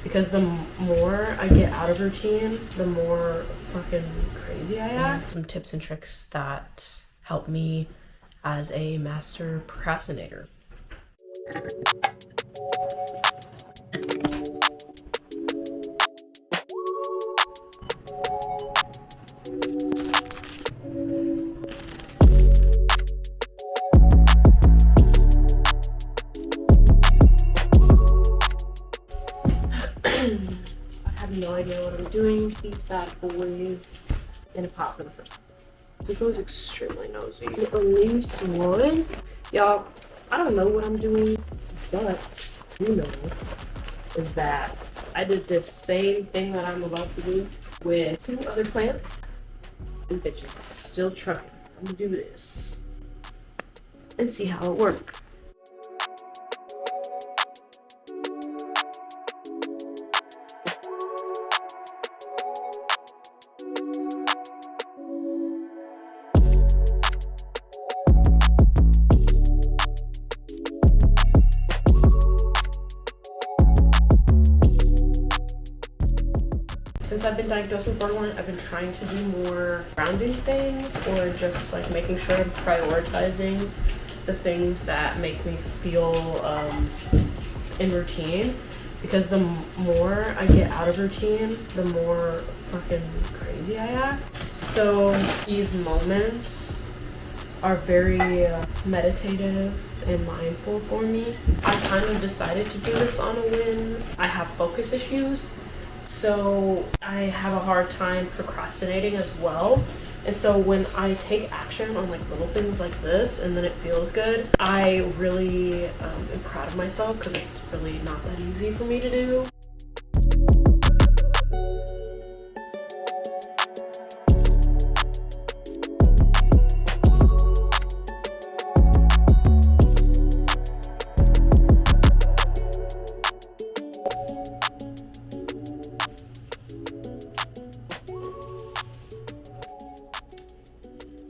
because the more I get out of routine, the more fucking crazy I act. Some tips and tricks that help me as a master procrastinator. I have no idea what I'm doing. These bad boys in a pot for the first time. Zuko is extremely nosy. A loose one. Y'all, I don't know what I'm doing, but you know is that I did this same thing that I'm about to do with 2 other plants. And bitches, it's still trucking. I'm gonna do this and see how it works. Since I've been diagnosed with borderline, I've been trying to do more grounding things, or just like making sure I'm prioritizing the things that make me feel in routine, because the more I get out of routine, the more fucking crazy I act. So these moments are very meditative and mindful for me. I kind of decided to do this on a whim. I have focus issues, so I have a hard time procrastinating as well. And so when I take action on like little things like this and then it feels good, I really am proud of myself, because it's really not that easy for me to do.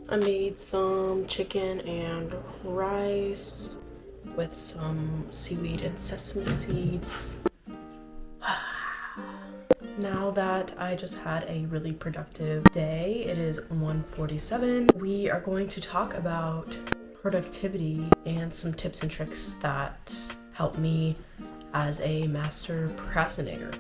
I made some chicken and rice with some seaweed and sesame seeds. Now that I just had a really productive day, it is 1:47. We are going to talk about productivity and some tips and tricks that help me as a master procrastinator.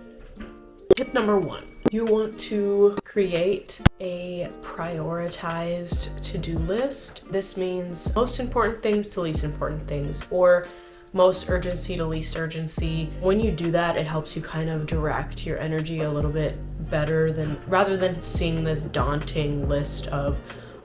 Tip number 1. You want to create a prioritized to-do list. This means most important things to least important things, or most urgency to least urgency. When you do that, it helps you kind of direct your energy a little bit better rather than seeing this daunting list of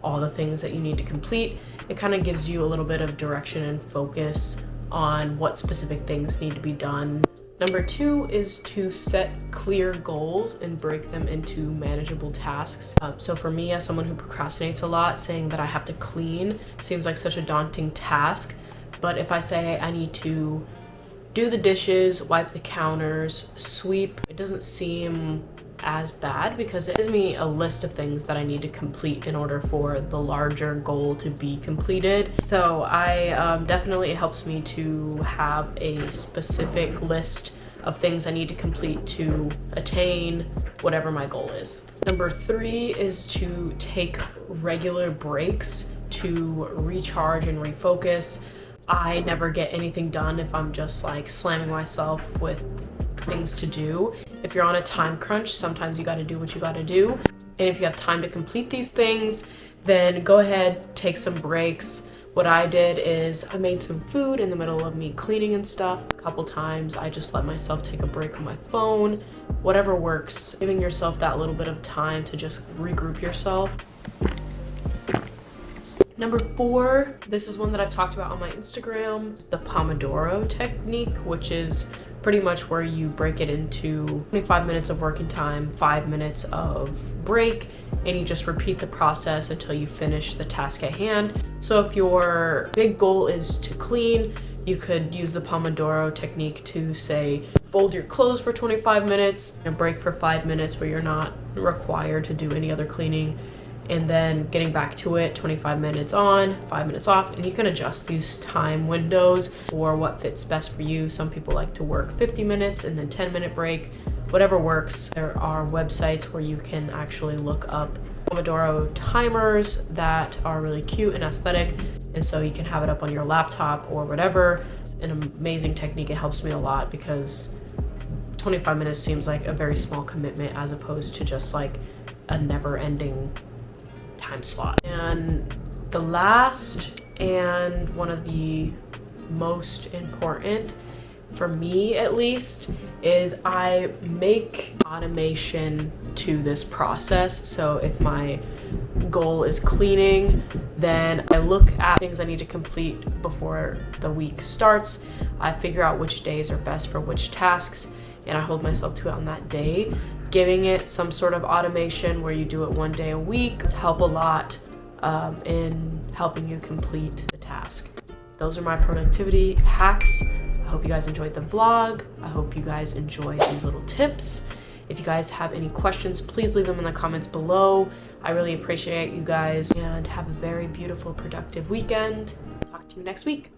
all the things that you need to complete. It kind of gives you a little bit of direction and focus on what specific things need to be done. Number 2 is to set clear goals and break them into manageable tasks. So for me, as someone who procrastinates a lot, saying that I have to clean seems like such a daunting task. But if I say I need to do the dishes, wipe the counters, sweep, it doesn't seem as bad, because it gives me a list of things that I need to complete in order for the larger goal to be completed. So definitely it helps me to have a specific list of things I need to complete to attain whatever my goal is. Number 3 is to take regular breaks to recharge and refocus. I never get anything done if I'm just like slamming myself with things to do. If you're on a time crunch, sometimes you gotta do what you gotta do. And if you have time to complete these things, then go ahead, take some breaks. What I did is I made some food in the middle of me cleaning and stuff. A couple times I just let myself take a break on my phone. Whatever works, giving yourself that little bit of time to just regroup yourself. Number 4, this is one that I've talked about on my Instagram, the Pomodoro technique, which is pretty much where you break it into 25 minutes of working time, 5 minutes of break, and you just repeat the process until you finish the task at hand. So if your big goal is to clean, you could use the Pomodoro technique to say, fold your clothes for 25 minutes and break for 5 minutes where you're not required to do any other cleaning. and then getting back to it 25 minutes on, 5 minutes off, and you can adjust these time windows for what fits best for you. Some people like to work 50 minutes and then 10-minute break, whatever works. There are websites where you can actually look up Pomodoro timers that are really cute and aesthetic, and so you can have it up on your laptop or whatever. It's an amazing technique. It helps me a lot because 25 minutes seems like a very small commitment as opposed to just like a never-ending time slot. And the last and one of the most important, for me at least, is I make automation to this process. So if my goal is cleaning, then I look at things I need to complete before the week starts. I figure out which days are best for which tasks, and I hold myself to it on that day. Giving it some sort of automation where you do it one day a week help a lot in helping you complete the task. Those are my productivity hacks. I hope you guys enjoyed the vlog. I hope you guys enjoyed these little tips. If you guys have any questions, please leave them in the comments below. I really appreciate you guys, and have a very beautiful, productive weekend. Talk to you next week.